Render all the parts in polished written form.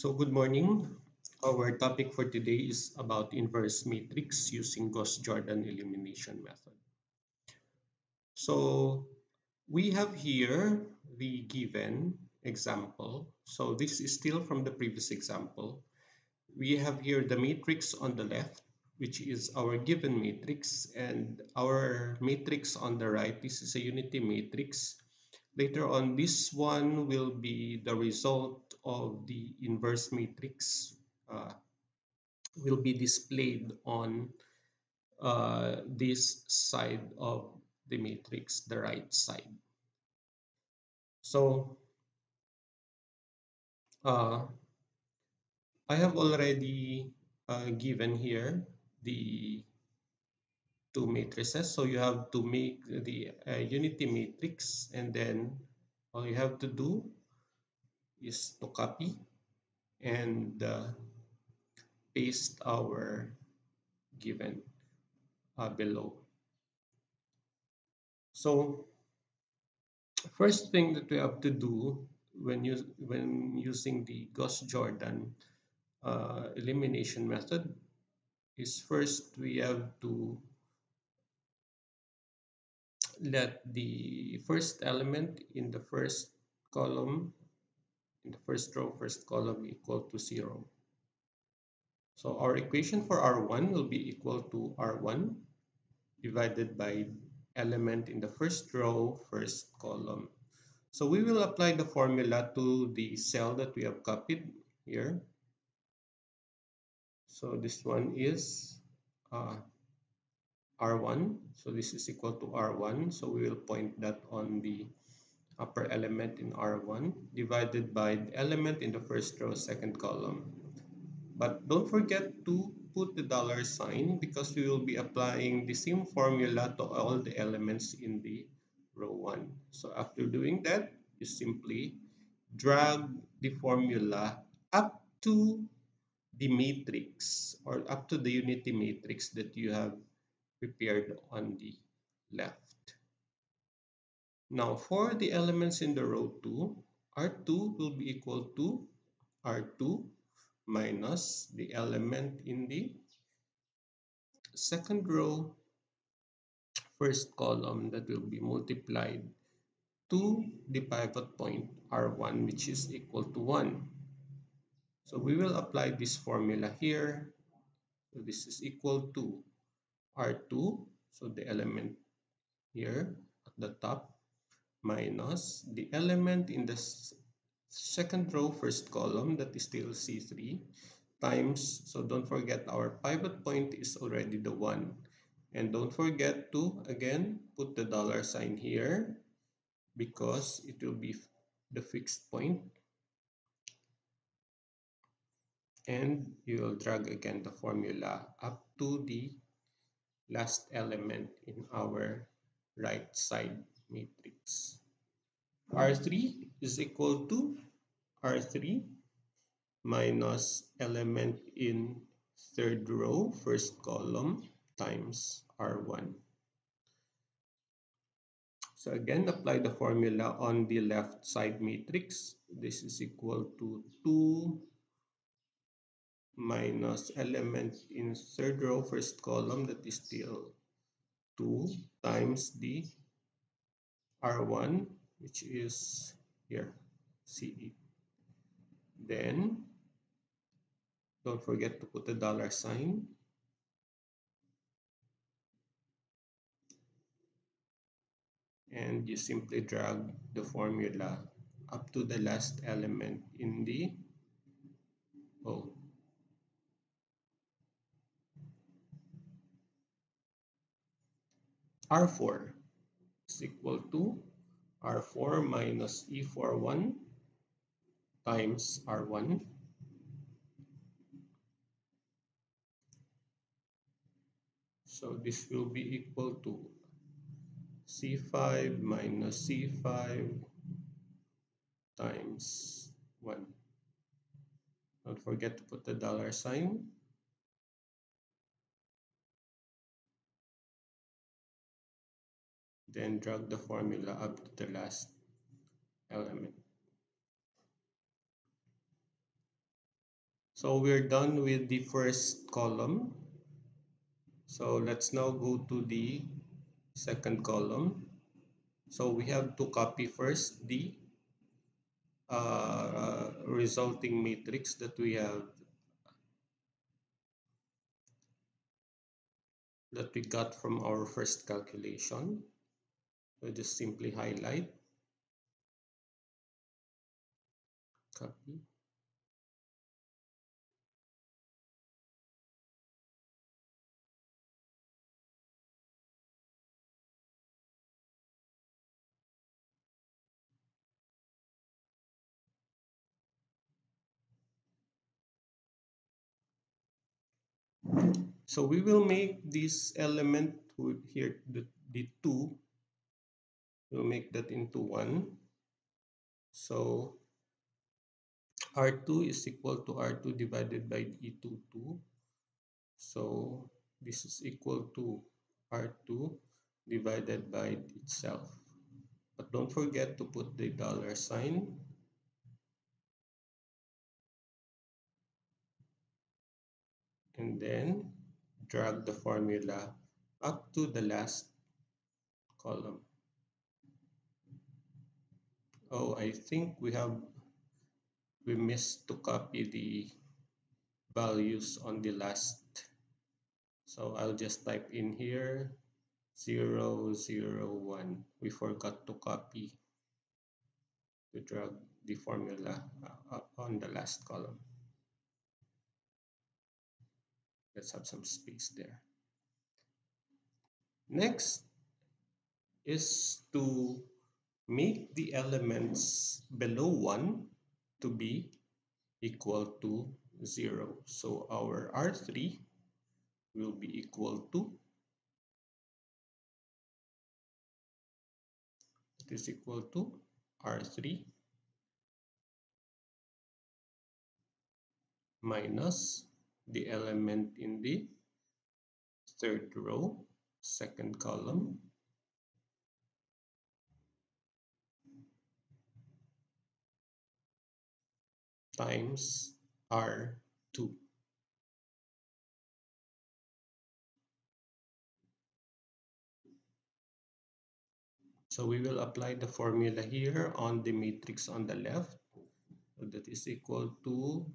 So good morning. Our topic for today is about inverse matrix using Gauss-Jordan elimination method. So we have here the given example. So this is still from the previous example. We have here the matrix on the left, which is our given matrix, and our matrix on the right. This is a unity matrix. Later on, this one will be the result of the inverse matrix, uh, will be displayed on this side of the matrix, the right side. So uh, I have already given here the two matrices. So you have to make the unity matrix, and then all you have to do is to copy and paste our given below. So first thing that we have to do when using the Gauss-Jordan elimination method is first we have to let the first element in the first column, in the first row, first column equal to 0. So our equation for R1 will be equal to R1 divided by element in the first row, first column. So we will apply the formula to the cell that we have copied here. So this one is uh, R1. So this is equal to R1. So we will point that on the upper element in R1 divided by the element in the first row, second column. But don't forget to put the dollar sign because we will be applying the same formula to all the elements in the row 1. So after doing that, you simply drag the formula up to the matrix or up to the unity matrix that you have prepared on the left. Now for the elements in the row 2, R2 will be equal to R2 minus the element in the second row, first column, that will be multiplied to the pivot point R1, which is equal to 1. So we will apply this formula here. So this is equal to R2, so the element here at the top, minus the element in the second row, first column, that is still C3, times, so don't forget our pivot point is already the 1. And don't forget to, again, put the dollar sign here because it will be the fixed point. And you will drag again the formula up to the last element in our right side matrix. R3 is equal to R3 minus element in third row, first column, times R1. So again, apply the formula on the left side matrix. This is equal to 2 minus element in third row, first column, that is still 2, times the R1, which is here, C8. Then, don't forget to put the dollar sign. And you simply drag the formula up to the last element in the O. R4 is equal to R4 minus E41 times R1. So this will be equal to C5 minus C5 times 1. Don't forget to put the dollar sign. Then drag the formula up to the last element. So we're done with the first column. So let's now go to the second column. So we have to copy first the resulting matrix that we got from our first calculation. So just simply highlight, copy. So we will make this element here, the 2, we'll make that into 1. So R2 is equal to R2 divided by D22. So this is equal to R2 divided by itself. But don't forget to put the dollar sign, and then drag the formula up to the last column. Oh, I think we missed to copy the values on the last. So I'll just type in here 0, 0, 1. We forgot to copy, to drag the formula up on the last column. Let's have some space there. Next is to make the elements below 1 to be equal to 0. So our R3 will be equal to, it is equal to R3 minus the element in the third row, second column, times R2. So we will apply the formula here on the matrix on the left. So that is equal to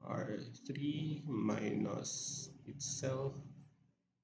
R3 minus itself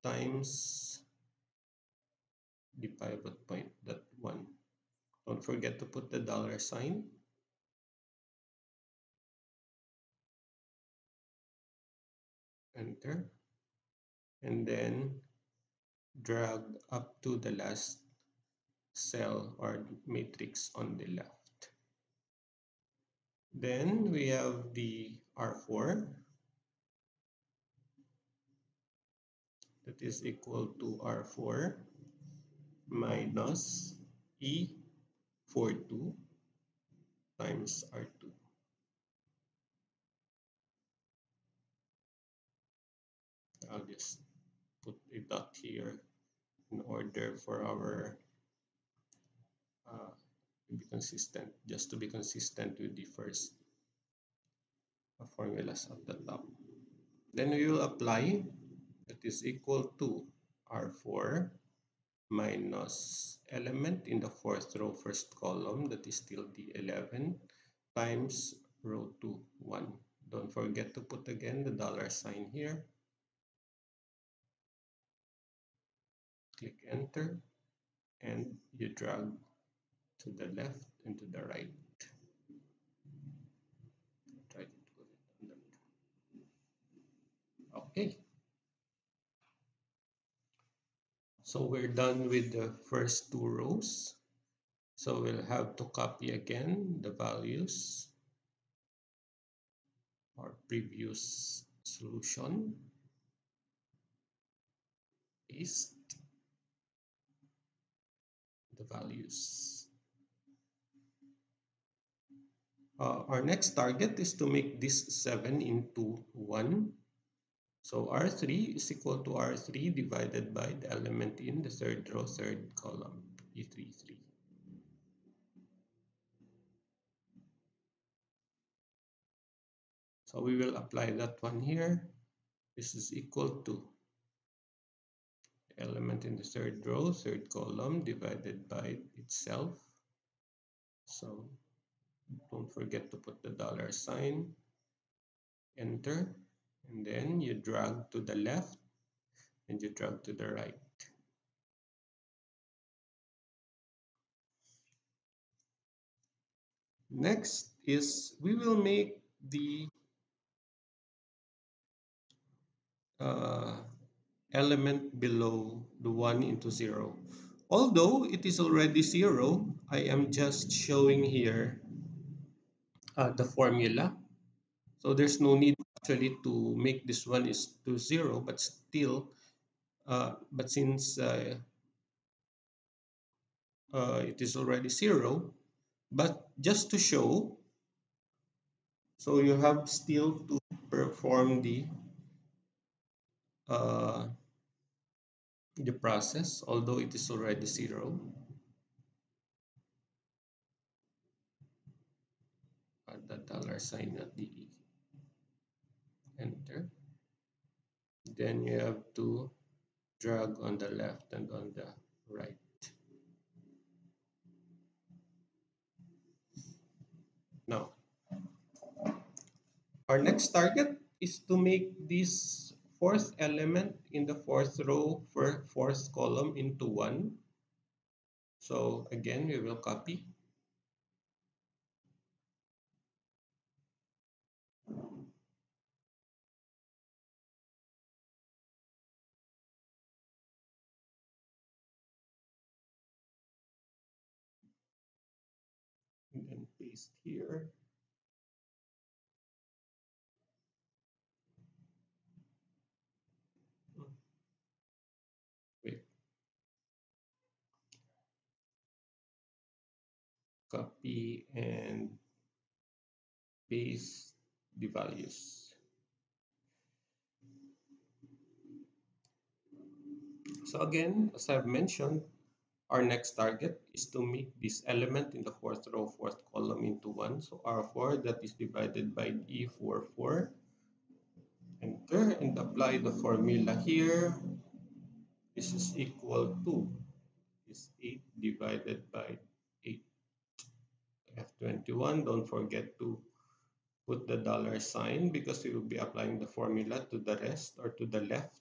times the pivot point, that 1. Don't forget to put the dollar sign. Enter. And then drag up to the last cell or matrix on the left. Then we have the R4 that is equal to R4 minus E42 times R2. I'll just put a dot here in order for our to be consistent, just to be consistent with the first formulas at the top. Then we will apply, that is equal to R4 minus element in the fourth row, first column, that is still the 11, times row 2, 1. Don't forget to put again the dollar sign here. Click enter, and you drag to the left and to the right. Try to put it on the, okay. So we're done with the first 2 rows. So we'll have to copy again the values or previous solution, paste the values. Our next target is to make this 7 into 1. So R3 is equal to R3 divided by the element in the third row, third column, E33. So we will apply that one here. This is equal to element in the third row, third column divided by itself. So don't forget to put the dollar sign, enter, and then you drag to the left and you drag to the right. Next is we will make the uh, element below the 1 into 0. Although it is already 0, I am just showing here the formula. So there's no need actually to make this one is to 0, but still, but since it is already 0, but just to show, so you have still to perform uh, the process, although it is already 0. Add the dollar sign at the enter. Then you have to drag on the left and on the right. Now, our next target is to make this fourth element in the fourth row for fourth column into 1. So again, we will copy and then paste here. Wait, copy and paste the values. So again, as I've mentioned, our next target is to make this element in the fourth row, fourth column into 1. So R4 that is divided by E44. Enter and apply the formula here. This is equal to is 8 divided by 8. F21, don't forget to put the dollar sign because we will be applying the formula to the rest or to the left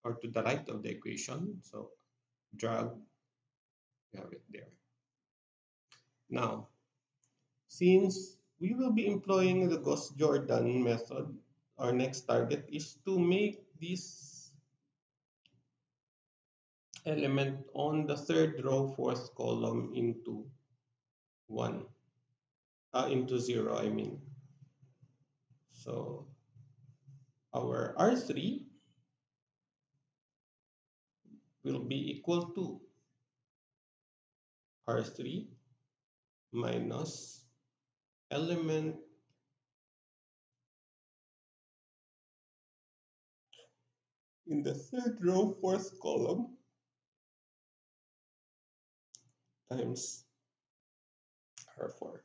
or to the right of the equation. So drag, you have it there. Now, since we will be employing the Gauss-Jordan method, our next target is to make this element on the third row, fourth column into 1, into 0, I mean. So our R3 will be equal to R3 minus element in the third row, fourth column times R4.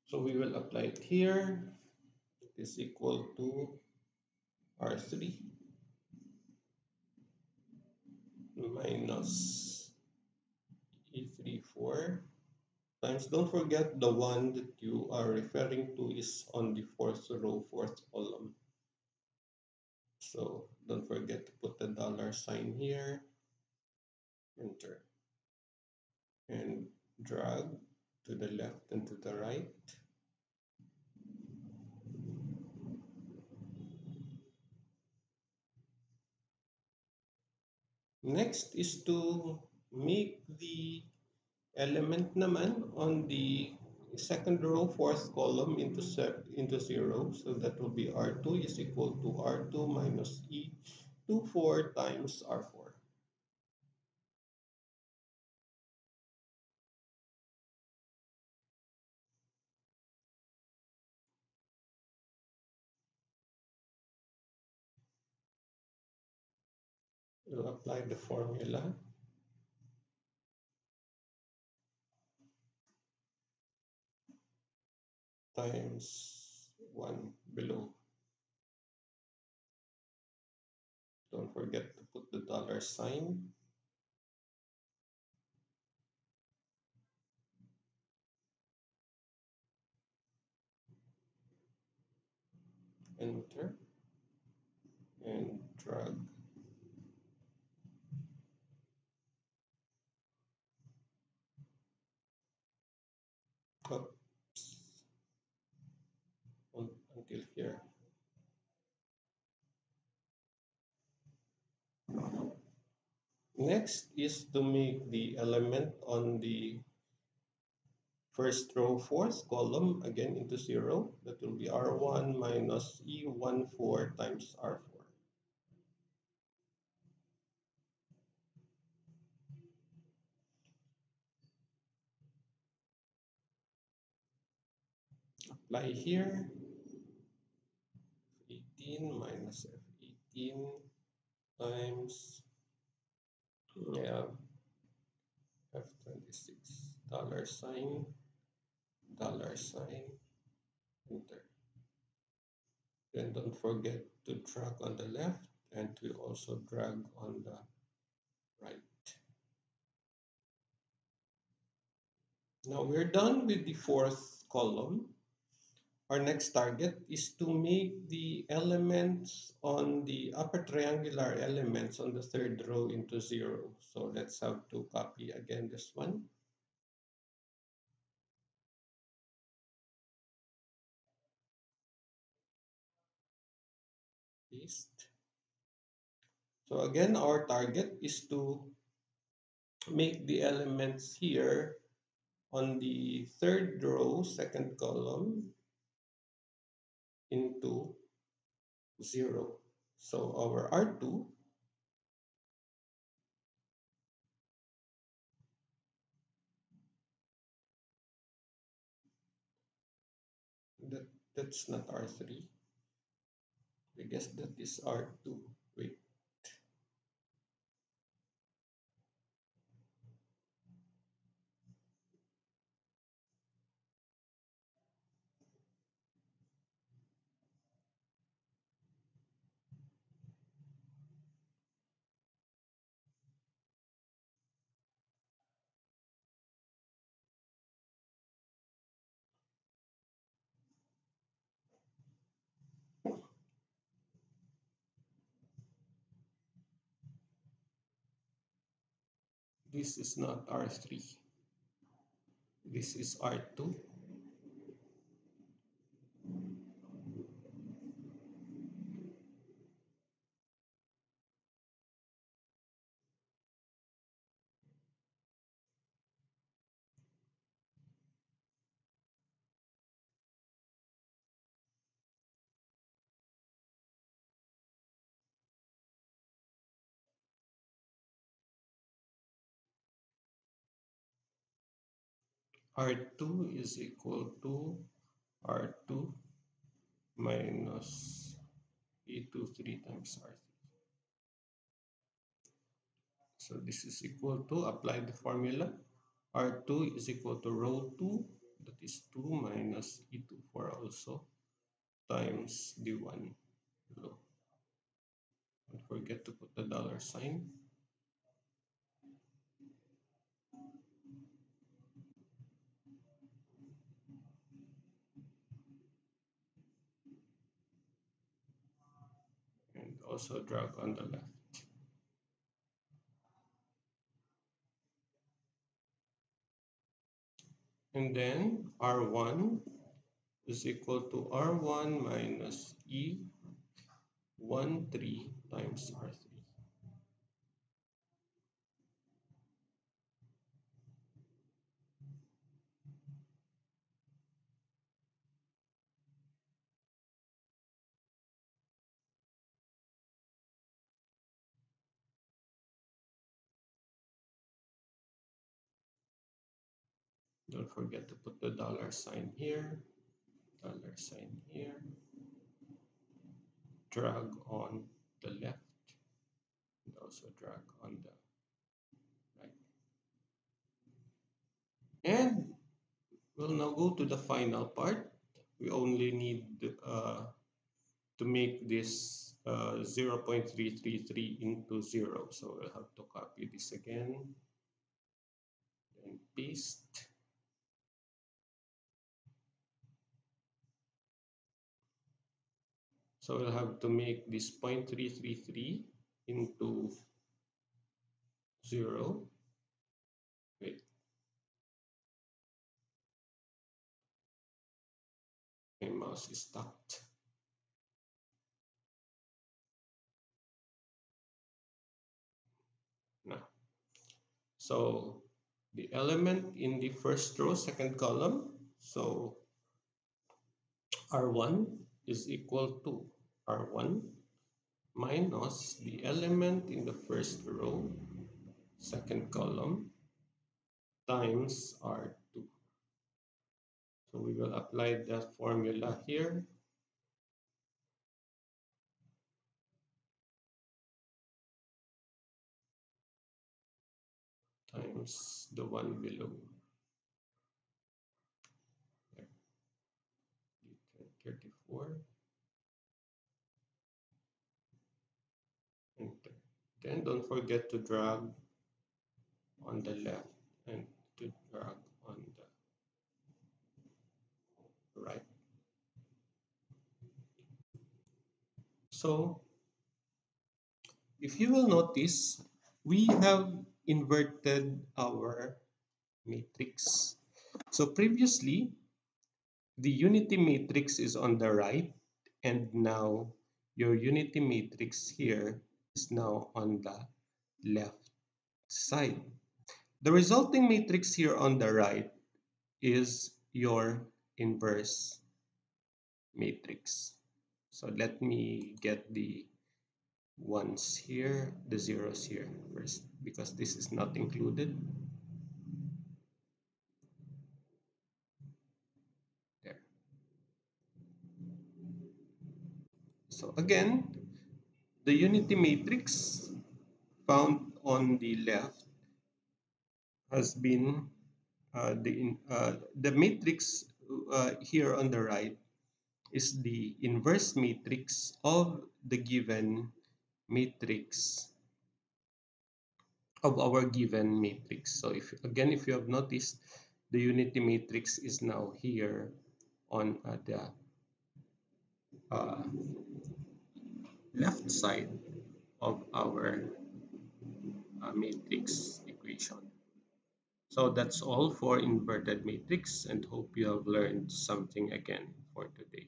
So we will apply it here. It is equal to R3 minus E34 times, don't forget the one that you are referring to is on the fourth row, fourth column. So don't forget to put the dollar sign here, enter, and drag to the left and to the right. Next is to make the element naman on the second row, fourth column into 0. So that will be R2 is equal to R2 minus E24 times R4. We'll apply the formula times 1 below. Don't forget to put the dollar sign. Enter and drag. Oops. Until here. Next is to make the element on the first row, fourth column, again into 0. That will be R1 minus E14 times R4. Apply here. F18 minus F18 times, yeah, F26, dollar sign, enter. Then don't forget to drag on the left and to also drag on the right. Now we're done with the fourth column. Our next target is to make the elements on the upper triangular elements on the third row into 0. So let's have to copy again this one. Paste. So again, our target is to make the elements here on the third row, second column, into 0. So our R2 that's not R3. I guess that is R2. Wait. This is not R3. This is R2. R2 is equal to R2 minus E23 times R3. So this is equal to, apply the formula. R2 is equal to row 2, that is 2 minus E24 also, times D1 below. Don't forget to put the dollar sign. And also drag on the left. And then R1 is equal to R1 minus E13 times R3. Don't forget to put the dollar sign here, drag on the left, and also drag on the right. And we'll now go to the final part. We only need to make this 0.333 into 0. So we'll have to copy this again and paste. So we'll have to make this 0.333 into 0. Wait, my mouse is stuck. Now, so the element in the first row, second column, so R1 is equal to R1 minus the element in the first row, second column, times R2. So we will apply that formula here. Times the one below. 34. Enter. Then don't forget to drag on the left and to drag on the right. So if you will notice, we have inverted our matrix. So previously, the unity matrix is on the right, and now your unity matrix here is now on the left side. The resulting matrix here on the right is your inverse matrix. So let me get the ones here, the zeros here first, because this is not included. There. So again, the unity matrix found on the left has been the matrix here on the right is the inverse matrix of the given matrix of our given matrix. So if again, if you have noticed, the unity matrix is now here on the uh, left side of our matrix equation. So that's all for inverted matrix, and hope you have learned something again for today.